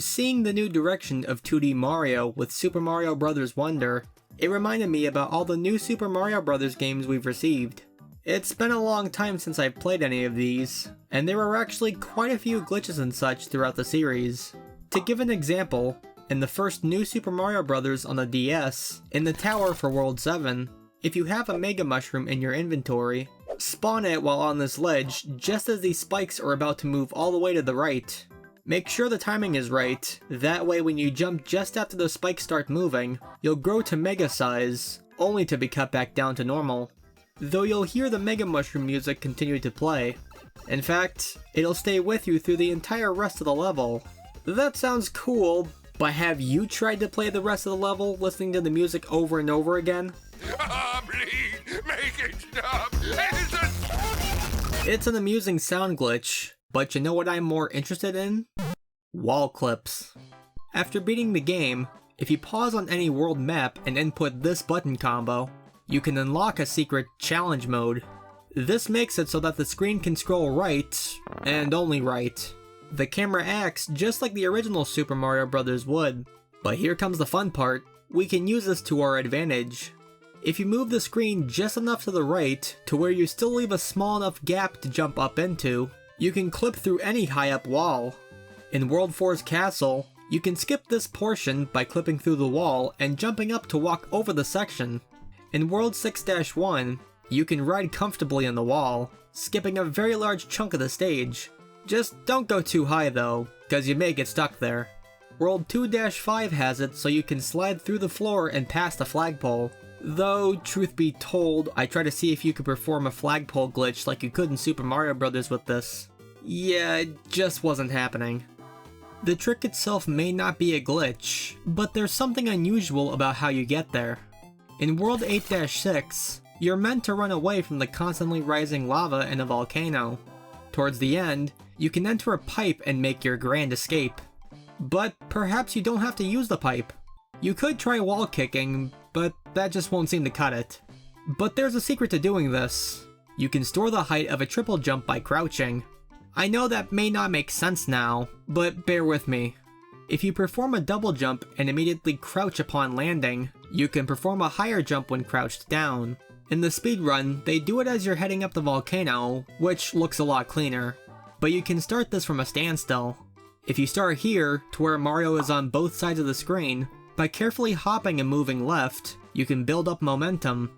Seeing the new direction of 2D Mario with Super Mario Bros. Wonder, it reminded me about all the new Super Mario Bros. Games we've received. It's been a long time since I've played any of these, and there were actually quite a few glitches and such throughout the series. To give an example, in the first new Super Mario Bros. On the DS, in the tower for World 7, if you have a Mega Mushroom in your inventory, spawn it while on this ledge just as these spikes are about to move all the way to the right. Make sure the timing is right, that way when you jump just after the spikes start moving, you'll grow to Mega size, only to be cut back down to normal. Though you'll hear the Mega Mushroom music continue to play. In fact, it'll stay with you through the entire rest of the level. That sounds cool, but have you tried to play the rest of the level listening to the music over and over again? Please, make it stop! It's an amusing sound glitch, but you know what I'm more interested in? Wall clips. After beating the game, if you pause on any world map and input this button combo, you can unlock a secret challenge mode. This makes it so that the screen can scroll right, and only right. The camera acts just like the original Super Mario Bros. Would. But here comes the fun part, we can use this to our advantage. If you move the screen just enough to the right to where you still leave a small enough gap to jump up into, you can clip through any high up wall. In World 4's castle, you can skip this portion by clipping through the wall and jumping up to walk over the section. In World 6-1, you can ride comfortably on the wall, skipping a very large chunk of the stage. Just don't go too high though, cause you may get stuck there. World 2-5 has it so you can slide through the floor and past the flagpole. Though, truth be told, I tried to see if you could perform a flagpole glitch like you could in Super Mario Bros. With this. Yeah, it just wasn't happening. The trick itself may not be a glitch, but there's something unusual about how you get there. In World 8-6, you're meant to run away from the constantly rising lava in a volcano. Towards the end, you can enter a pipe and make your grand escape. But perhaps you don't have to use the pipe. You could try wall kicking, but that just won't seem to cut it. But there's a secret to doing this. You can store the height of a triple jump by crouching. I know that may not make sense now, but bear with me. If you perform a double jump and immediately crouch upon landing, you can perform a higher jump when crouched down. In the speedrun, they do it as you're heading up the volcano, which looks a lot cleaner. But you can start this from a standstill. If you start here, to where Mario is on both sides of the screen, by carefully hopping and moving left, you can build up momentum.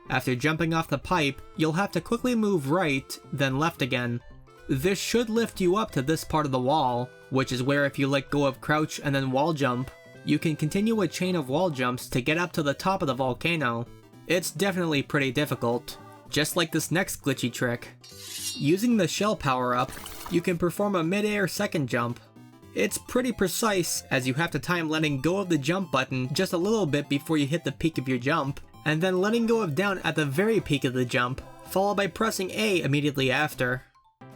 After jumping off the pipe, you'll have to quickly move right, then left again. This should lift you up to this part of the wall, which is where if you let go of crouch and then wall jump, you can continue a chain of wall jumps to get up to the top of the volcano. It's definitely pretty difficult, just like this next glitchy trick. Using the shell power-up, you can perform a mid-air second jump. It's pretty precise, as you have to time letting go of the jump button just a little bit before you hit the peak of your jump, and then letting go of down at the very peak of the jump, followed by pressing A immediately after.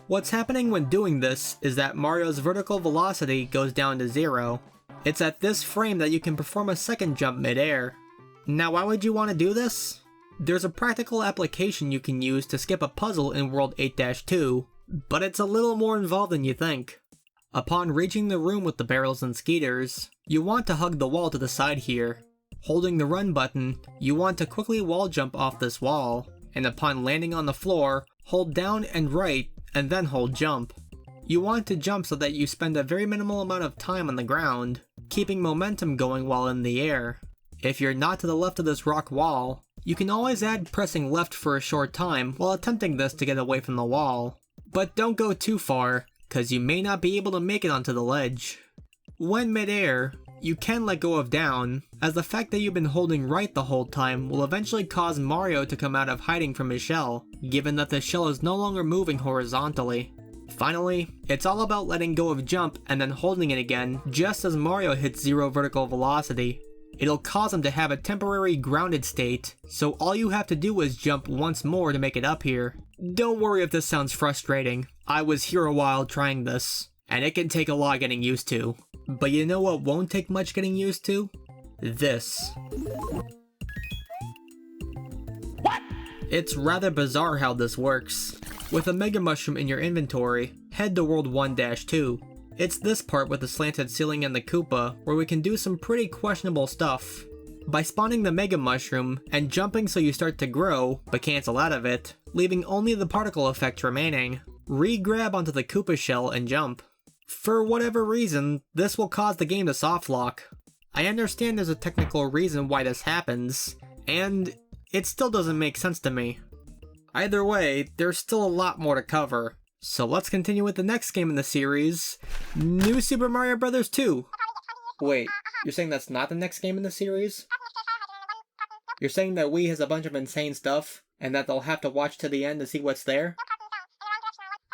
What's happening when doing this is that Mario's vertical velocity goes down to 0. It's at this frame that you can perform a second jump mid-air. Now why would you want to do this? There's a practical application you can use to skip a puzzle in World 8-2, but it's a little more involved than you think. Upon reaching the room with the barrels and skeeters, you want to hug the wall to the side here. Holding the run button, you want to quickly wall jump off this wall, and upon landing on the floor, hold down and right, and then hold jump. You want to jump so that you spend a very minimal amount of time on the ground, keeping momentum going while in the air. If you're not to the left of this rock wall, you can always add pressing left for a short time while attempting this to get away from the wall. But don't go too far, cause you may not be able to make it onto the ledge. When mid-air, you can let go of down, as the fact that you've been holding right the whole time will eventually cause Mario to come out of hiding from his shell, given that the shell is no longer moving horizontally. Finally, it's all about letting go of jump and then holding it again just as Mario hits 0 vertical velocity. It'll cause him to have a temporary grounded state, so all you have to do is jump once more to make it up here. Don't worry if this sounds frustrating, I was here a while trying this, and it can take a lot getting used to. But you know what won't take much getting used to? This. What? It's rather bizarre how this works. With a Mega Mushroom in your inventory, head to World 1-2. It's this part with the slanted ceiling and the Koopa where we can do some pretty questionable stuff. By spawning the Mega Mushroom and jumping so you start to grow, but cancel out of it, leaving only the particle effect remaining, re-grab onto the Koopa shell and jump. For whatever reason, this will cause the game to soft lock. I understand there's a technical reason why this happens, and it still doesn't make sense to me. Either way, there's still a lot more to cover. So let's continue with the next game in the series, New Super Mario Bros. 2. Wait, you're saying that's not the next game in the series? You're saying that Wii has a bunch of insane stuff, and that they'll have to watch to the end to see what's there?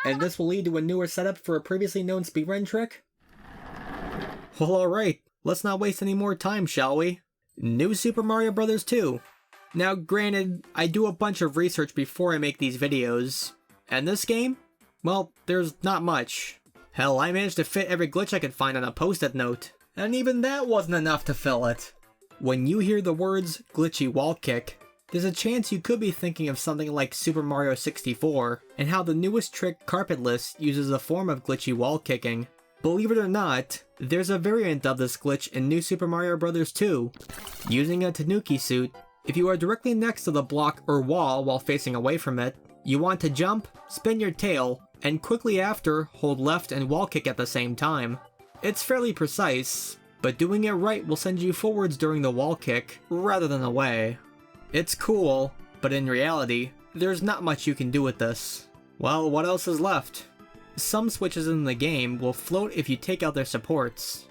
And this will lead to a newer setup for a previously known speedrun trick? Well, alright, let's not waste any more time, shall we? New Super Mario Bros. 2. Now granted, I do a bunch of research before I make these videos, and this game? Well, there's not much. Hell, I managed to fit every glitch I could find on a post-it note, and even that wasn't enough to fill it. When you hear the words glitchy wall kick, there's a chance you could be thinking of something like Super Mario 64, and how the newest trick, Carpetless, uses a form of glitchy wall kicking. Believe it or not, there's a variant of this glitch in New Super Mario Bros. 2. Using a Tanuki suit, if you are directly next to the block or wall while facing away from it, you want to jump, spin your tail, and quickly after, hold left and wall kick at the same time. It's fairly precise, but doing it right will send you forwards during the wall kick, rather than away. It's cool, but in reality, there's not much you can do with this. Well, what else is left? Some switches in the game will float if you take out their supports.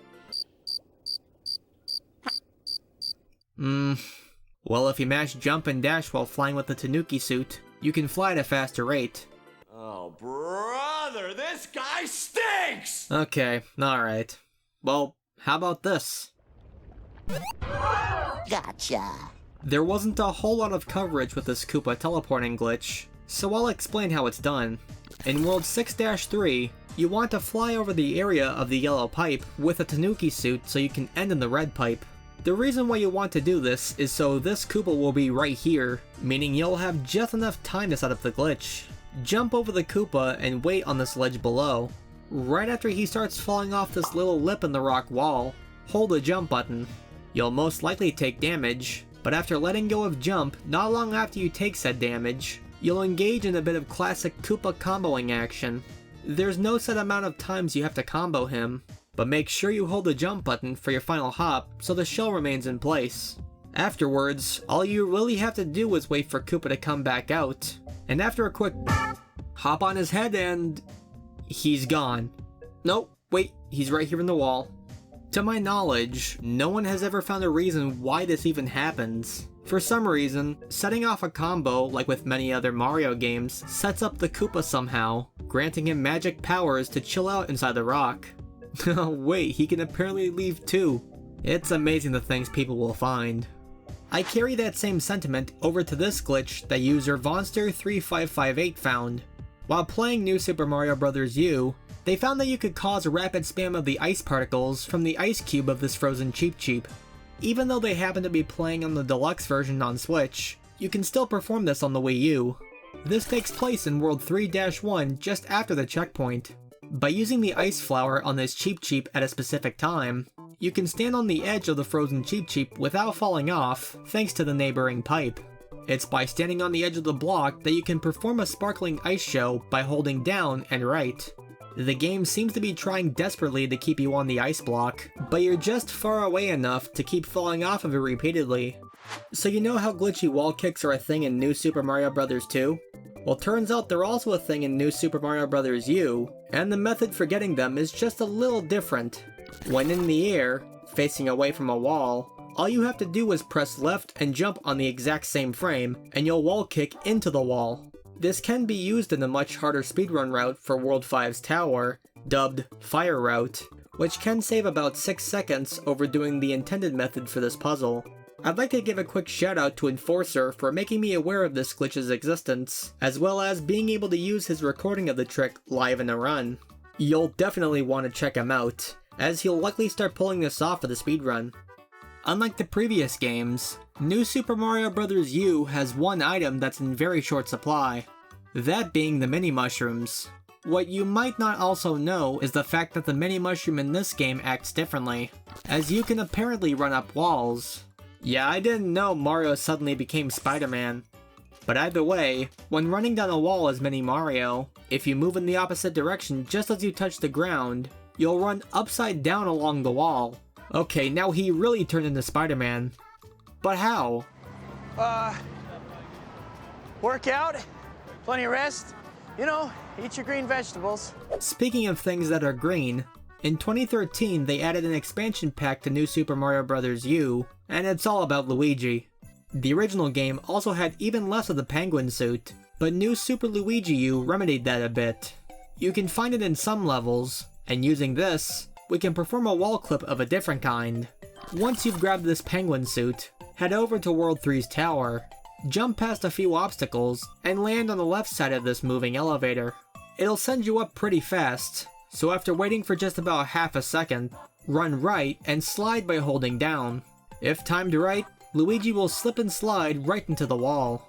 Well, if you mash jump and dash while flying with the Tanuki suit, you can fly at a faster rate. Oh, brother, this guy stinks! Okay, alright. Well, how about this? Gotcha. There wasn't a whole lot of coverage with this Koopa teleporting glitch, so I'll explain how it's done. In World 6-3, you want to fly over the area of the yellow pipe with a Tanuki suit so you can end in the red pipe. The reason why you want to do this is so this Koopa will be right here, meaning you'll have just enough time to set up the glitch. Jump over the Koopa and wait on this ledge below. Right after he starts falling off this little lip in the rock wall, hold the jump button. You'll most likely take damage, but after letting go of jump, not long after you take said damage, you'll engage in a bit of classic Koopa comboing action. There's no set amount of times you have to combo him, but make sure you hold the jump button for your final hop so the shell remains in place. Afterwards, all you really have to do is wait for Koopa to come back out, and after a quick hop on his head and he's gone. Nope, wait, he's right here in the wall. To my knowledge, no one has ever found a reason why this even happens. For some reason, setting off a combo, like with many other Mario games, sets up the Koopa somehow, granting him magic powers to chill out inside the rock. Wait, he can apparently leave too. It's amazing the things people will find. I carry that same sentiment over to this glitch that user Vonster3558 found. While playing New Super Mario Bros. U, they found that you could cause a rapid spam of the ice particles from the ice cube of this frozen Cheep Cheep. Even though they happen to be playing on the deluxe version on Switch, you can still perform this on the Wii U. This takes place in World 3-1 just after the checkpoint. By using the ice flower on this Cheep Cheep at a specific time, you can stand on the edge of the frozen Cheep Cheep without falling off, thanks to the neighboring pipe. It's by standing on the edge of the block that you can perform a sparkling ice show by holding down and right. The game seems to be trying desperately to keep you on the ice block, but you're just far away enough to keep falling off of it repeatedly. So you know how glitchy wall kicks are a thing in New Super Mario Bros. 2? Well, turns out they're also a thing in New Super Mario Bros. U, and the method for getting them is just a little different. When in the air, facing away from a wall, all you have to do is press left and jump on the exact same frame, and you'll wall kick into the wall. This can be used in the much harder speedrun route for World 5's tower, dubbed Fire Route, which can save about 6 seconds over doing the intended method for this puzzle. I'd like to give a quick shout out to Inforcer for making me aware of this glitch's existence, as well as being able to use his recording of the trick live in a run. You'll definitely want to check him out, as he'll likely start pulling this off for the speedrun. Unlike the previous games, New Super Mario Bros. U has one item that's in very short supply, that being the mini mushrooms. What you might not also know is the fact that the mini mushroom in this game acts differently, as you can apparently run up walls. Yeah, I didn't know Mario suddenly became Spider-Man. But either way, when running down a wall as Mini Mario, if you move in the opposite direction just as you touch the ground, you'll run upside down along the wall. Okay, now he really turned into Spider-Man. But how? Workout, plenty of rest, you know, eat your green vegetables. Speaking of things that are green, in 2013 they added an expansion pack to New Super Mario Bros. U, and it's all about Luigi. The original game also had even less of the penguin suit, but New Super Luigi U remedied that a bit. You can find it in some levels, and using this, we can perform a wall clip of a different kind. Once you've grabbed this penguin suit, head over to World 3's tower, jump past a few obstacles, and land on the left side of this moving elevator. It'll send you up pretty fast, so after waiting for just about half a second, run right and slide by holding down. If timed right, Luigi will slip and slide right into the wall.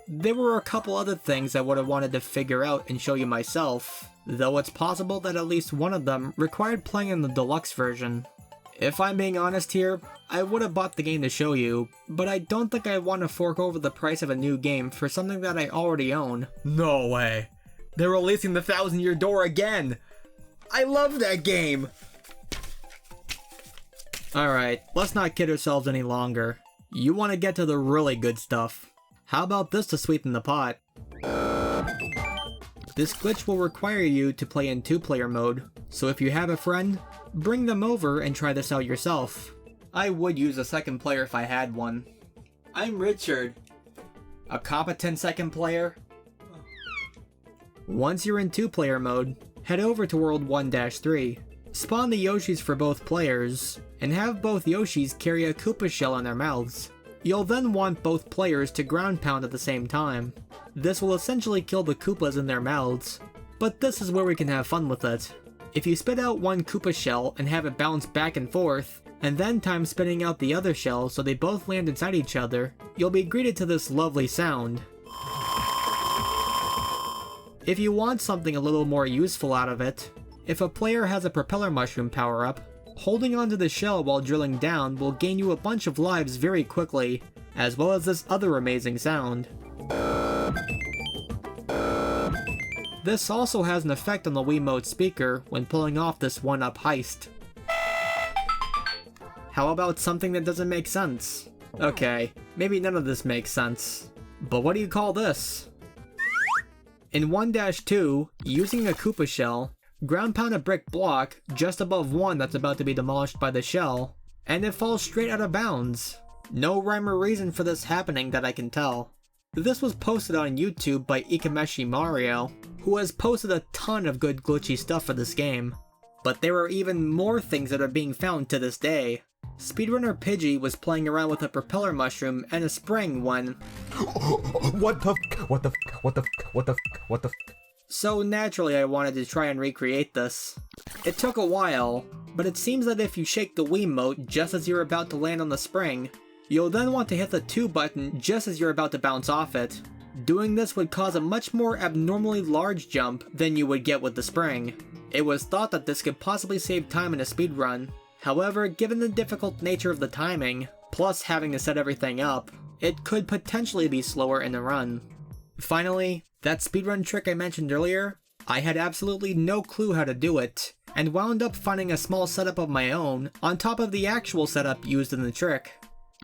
There were a couple other things I would have wanted to figure out and show you myself, though it's possible that at least one of them required playing in the deluxe version. If I'm being honest here, I would have bought the game to show you, but I don't think I want to fork over the price of a new game for something that I already own. No way! They're releasing the 1000-Year Door again! I love that game! Alright, let's not kid ourselves any longer. You want to get to the really good stuff. How about this to sweeten the pot? This glitch will require you to play in 2-player mode, so if you have a friend, bring them over and try this out yourself. I would use a second player if I had one. I'm Richard. A competent second player? Once you're in 2-player mode, head over to World 1-3. Spawn the Yoshis for both players, and have both Yoshis carry a Koopa shell in their mouths. You'll then want both players to ground pound at the same time. This will essentially kill the Koopas in their mouths, but this is where we can have fun with it. If you spit out one Koopa shell and have it bounce back and forth, and then time spitting out the other shell so they both land inside each other, you'll be greeted to this lovely sound. If you want something a little more useful out of it, if a player has a propeller mushroom power-up, holding onto the shell while drilling down will gain you a bunch of lives very quickly, as well as this other amazing sound. This also has an effect on the Wiimote speaker when pulling off this 1-up heist. How about something that doesn't make sense? Okay, maybe none of this makes sense. But what do you call this? In 1-2, using a Koopa shell, ground pound a brick block just above one that's about to be demolished by the shell, and it falls straight out of bounds. No rhyme or reason for this happening that I can tell. This was posted on YouTube by Ikameshi Mario, who has posted a ton of good glitchy stuff for this game. But there are even more things that are being found to this day. Speedrunner Pidgey was playing around with a propeller mushroom and a spring when... What the f***? What the f***? What the f***? What the f***? What the f***? So naturally I wanted to try and recreate this. It took a while, but it seems that if you shake the Wiimote just as you're about to land on the spring, you'll then want to hit the 2 button just as you're about to bounce off it. Doing this would cause a much more abnormally large jump than you would get with the spring. It was thought that this could possibly save time in a speedrun. However, given the difficult nature of the timing, plus having to set everything up, it could potentially be slower in the run. Finally, that speedrun trick I mentioned earlier, I had absolutely no clue how to do it, and wound up finding a small setup of my own on top of the actual setup used in the trick.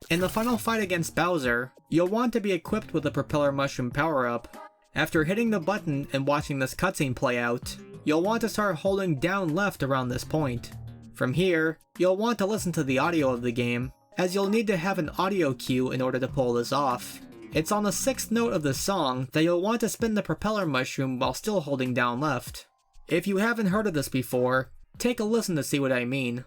In the final fight against Bowser, you'll want to be equipped with a propeller mushroom power-up. After hitting the button and watching this cutscene play out, you'll want to start holding down left around this point. From here, you'll want to listen to the audio of the game, as you'll need to have an audio cue in order to pull this off. It's on the 6th note of the song that you'll want to spin the propeller mushroom while still holding down left. If you haven't heard of this before, take a listen to see what I mean.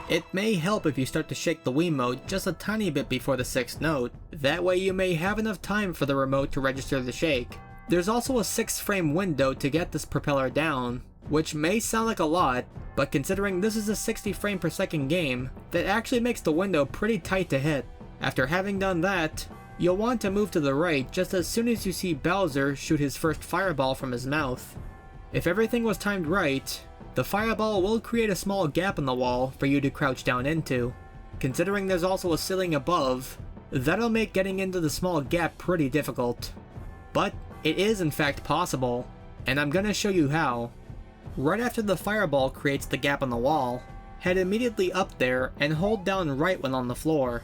It may help if you start to shake the Wiimote just a tiny bit before the 6th note. That way you may have enough time for the remote to register the shake. There's also a 6-frame window to get this propeller down, which may sound like a lot, but considering this is a 60 frame per second game, that actually makes the window pretty tight to hit. After having done that, you'll want to move to the right just as soon as you see Bowser shoot his first fireball from his mouth. If everything was timed right, the fireball will create a small gap in the wall for you to crouch down into. Considering there's also a ceiling above, that'll make getting into the small gap pretty difficult. But it is in fact possible, and I'm gonna show you how. Right after the fireball creates the gap on the wall, head immediately up there and hold down right when on the floor.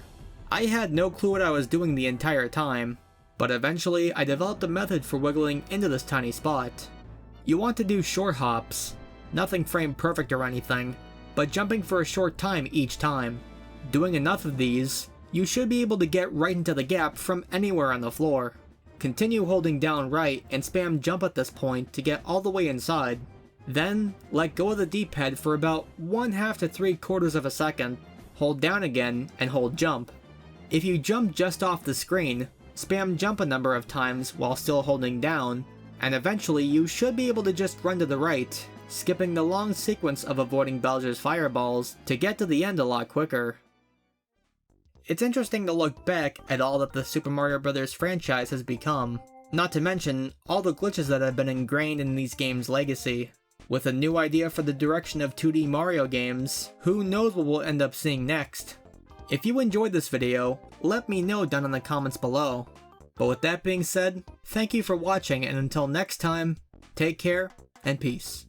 I had no clue what I was doing the entire time, but eventually I developed a method for wiggling into this tiny spot. You want to do short hops, nothing frame perfect or anything, but jumping for a short time each time. Doing enough of these, you should be able to get right into the gap from anywhere on the floor. Continue holding down right and spam jump at this point to get all the way inside. Then, let go of the D-pad for about 1/2 to 3/4 of a second, hold down again, and hold jump. If you jump just off the screen, spam jump a number of times while still holding down, and eventually you should be able to just run to the right, skipping the long sequence of avoiding Bowser's fireballs to get to the end a lot quicker. It's interesting to look back at all that the Super Mario Bros. Franchise has become, not to mention all the glitches that have been ingrained in these games' legacy. With a new idea for the direction of 2D Mario games, who knows what we'll end up seeing next. If you enjoyed this video, let me know down in the comments below. But with that being said, thank you for watching, and until next time, take care and peace.